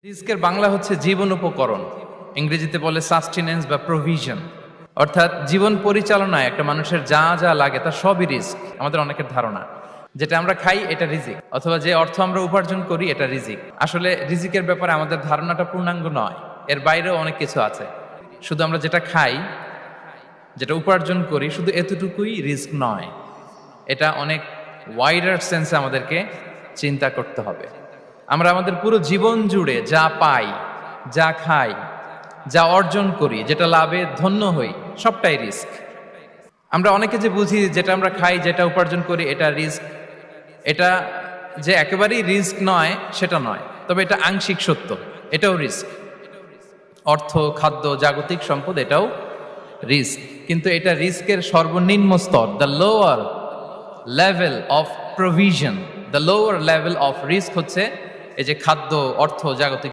রিস্কের বাংলা হচ্ছে জীবন উপকরণ, ইংরেজিতে বলে সাস্টেনেন্স বা প্রভিশন। অর্থাৎ জীবন পরিচালনায় একটা মানুষের যা যা লাগে তার সবই রিস্ক। আমাদের অনেকের ধারণা যেটা আমরা খাই এটা রিজিক, অথবা যে অর্থ আমরা উপার্জন করি এটা রিজিক। আসলে রিজিকের ব্যাপারে আমাদের ধারণাটা পূর্ণাঙ্গ নয়, এর বাইরেও অনেক কিছু আছে। শুধু আমরা যেটা খাই, যেটা উপার্জন করি, শুধু এতটুকুই রিস্ক নয়, এটা অনেক ওয়াইডার সেন্সে আমাদেরকে চিন্তা করতে হবে। আমরা আমাদের পুরো জীবন জুড়ে যা পাই, যা খাই, যা অর্জন করি, যেটা লাভে ধন্য হই, সবটাই রিস্ক। আমরা অনেকে যে বুঝি যেটা আমরা খাই, যেটা উপার্জন করি এটা রিস্ক, এটা যে একেবারেই রিস্ক নয় সেটা নয়, তবে এটা আংশিক সত্য, এটাও রিস্ক। অর্থ, খাদ্য, জাগতিক সম্পদ এটাও রিস্ক, কিন্তু এটা রিস্কের সর্বনিম্ন স্তর, the lower level of provision, the lower level of risk হচ্ছে এই যে খাদ্য, অর্থ, জাগতিক